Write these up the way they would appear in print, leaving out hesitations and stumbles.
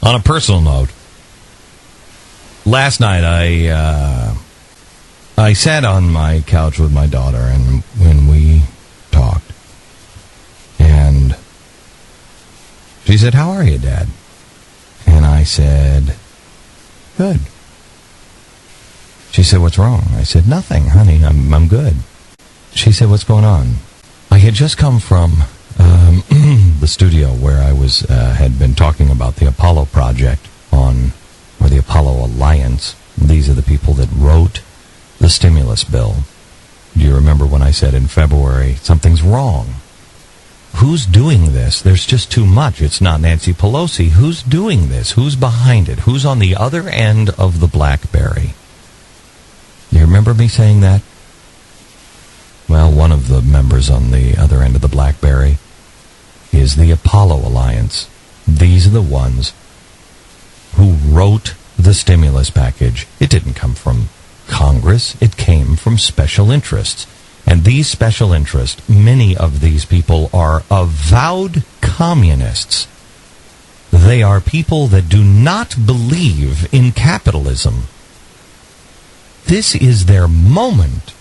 On a personal note, last night I sat on my couch with my daughter, and when we talked, and she said, "How are you, Dad?" And I said, "Good." She said, "What's wrong?" I said, "Nothing, honey. I'm good." She said, "What's going on?" I had just come from the studio where I had been talking about the Apollo project or the Apollo Alliance. These are the people that wrote the stimulus bill. Do you remember when I said in February, something's wrong? Who's doing this? There's just too much. It's not Nancy Pelosi. Who's doing this? Who's behind it? Who's on the other end of the BlackBerry? Do you remember me saying that? Well, one of the members on the other end of the BlackBerry is the Apollo Alliance. These are the ones who wrote the stimulus package. It didn't come from Congress. It came from special interests. And these special interests, many of these people are avowed communists. They are people that do not believe in capitalism. This is their moment.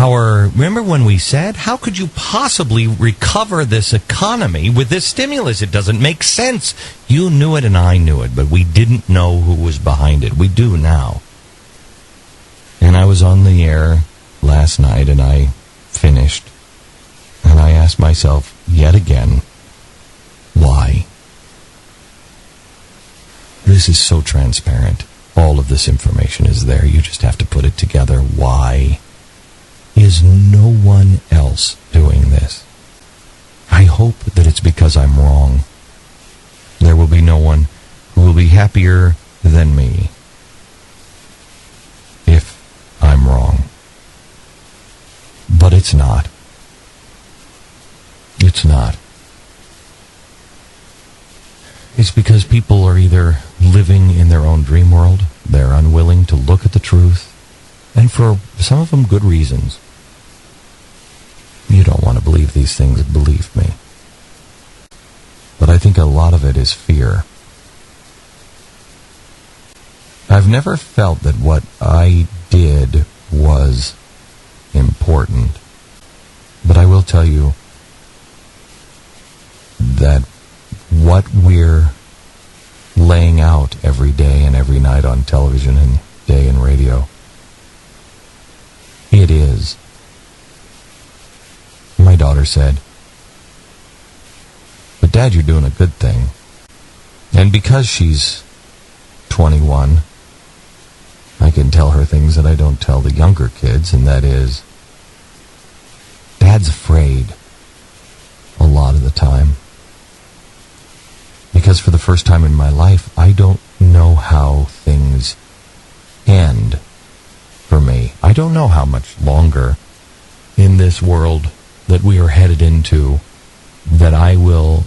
Remember when we said, how could you possibly recover this economy with this stimulus? It doesn't make sense. You knew it and I knew it, but we didn't know who was behind it. We do now. And I was on the air last night and I finished. And I asked myself yet again, why? This is so transparent. All of this information is there. You just have to put it together. Why is no one else doing this? I hope that it's because I'm wrong. There will be no one who will be happier than me if I'm wrong. But it's not. It's not. It's because people are either living in their own dream world, they're unwilling to look at the truth, and for some of them, good reasons. You don't want to believe these things, believe me. But I think a lot of it is fear. I've never felt that what I did was important. But I will tell you that what we're laying out every day and every night on television and day in radio, it is. My daughter said, "But Dad, you're doing a good thing." And because she's 21, I can tell her things that I don't tell the younger kids, and that is, Dad's afraid a lot of the time. Because for the first time in my life, I don't know how things end for me. I don't know how much longer in this world that we are headed into that I will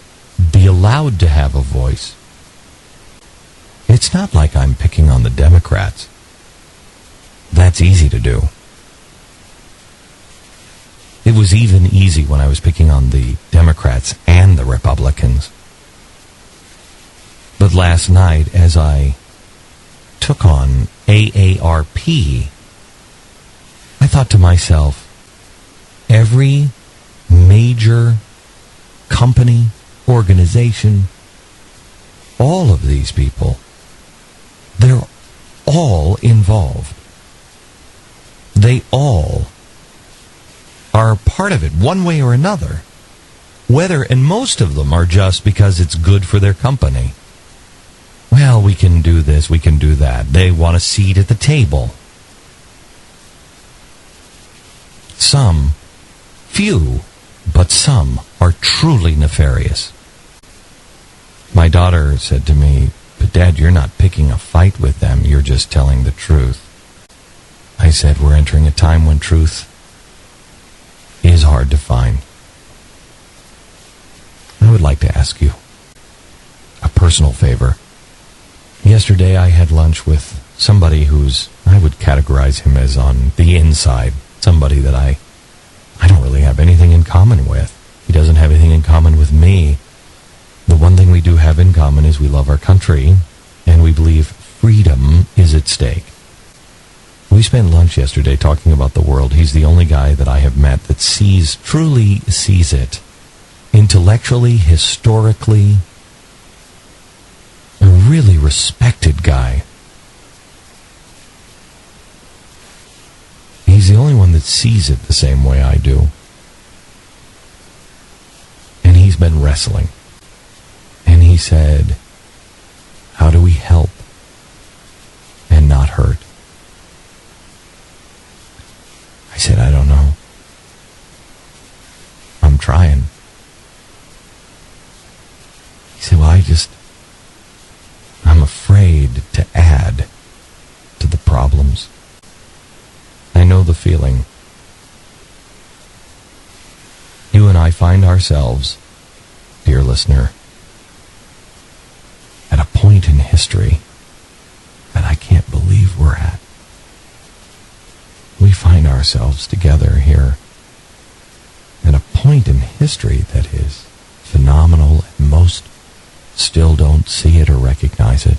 be allowed to have a voice. It's not like I'm picking on the Democrats. That's easy to do. It was even easy when I was picking on the Democrats and the Republicans. But last night, as I took on AARP, I thought to myself, every major company, organization, all of these people, they're all involved. They all are part of it, one way or another. And most of them are just because it's good for their company. Well, we can do this, we can do that. They want a seat at the table. Some, few, but some are truly nefarious. My daughter said to me, "But Dad, you're not picking a fight with them, you're just telling the truth." I said, we're entering a time when truth is hard to find. I would like to ask you a personal favor. Yesterday I had lunch with somebody I would categorize him as on the inside, somebody that I don't really have anything in common with. He doesn't have anything in common with me. The one thing we do have have in common is we love our country, and we believe freedom is at stake. We spent lunch yesterday talking about the world. He's the only guy that I have met that truly sees it. Intellectually, historically, a really respected guy. He's the only one that sees it the same way I do. And he's been wrestling. And he said, how do we help and not hurt? I said, I don't know. I'm trying. He said, well, I'm afraid to add to the problems. I know the feeling. You and I find ourselves, dear listener, at a point in history that I can't believe we're at. We find ourselves together here at a point in history that is phenomenal, and most still don't see it or recognize it.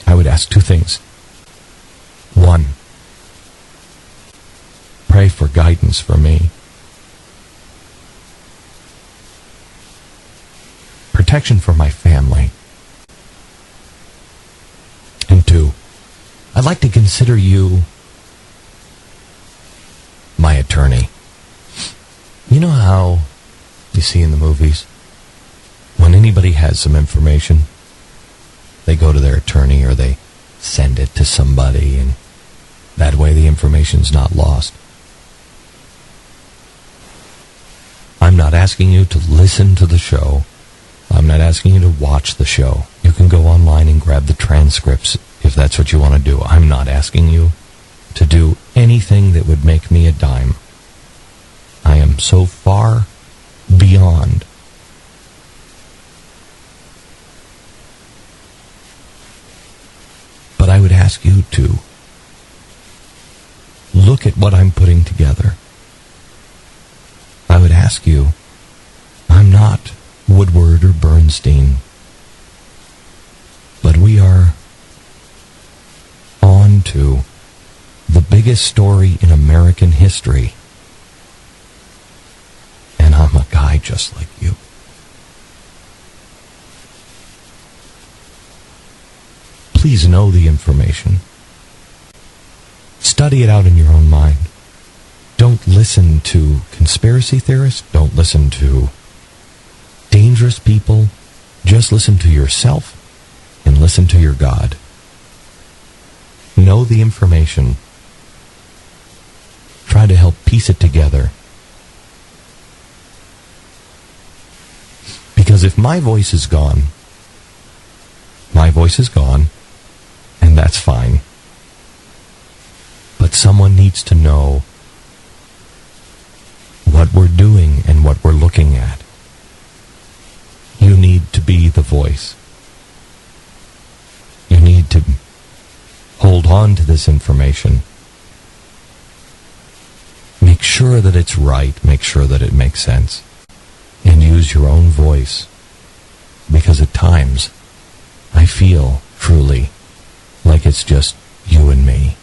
I would ask two things. One, pray for guidance for me. Protection for my family. And two, I'd like to consider you my attorney. You know how you see in the movies, when anybody has some information, they go to their attorney or they send it to somebody, and that way the information's not lost. I'm not asking you to listen to the show. I'm not asking you to watch the show. You can go online and grab the transcripts if that's what you want to do. I'm not asking you to do anything that would make me a dime. I am so far beyond. But I would ask you to look at what I'm putting together. I would ask you, I'm not Woodward or Bernstein, but we are on to the biggest story in American history, and I'm a guy just like you. Please know the information. Study it out in your own mind. Don't listen to conspiracy theorists. Don't listen to dangerous people. Just listen to yourself and listen to your God. Know the information. Try to help piece it together. Because if my voice is gone, and that's fine. But someone needs to know what we're doing and what we're looking at. You need to be the voice. You need to hold on to this information. Make sure that it's right. Make sure that it makes sense. And use your own voice. Because at times, I feel truly like it's just you and me.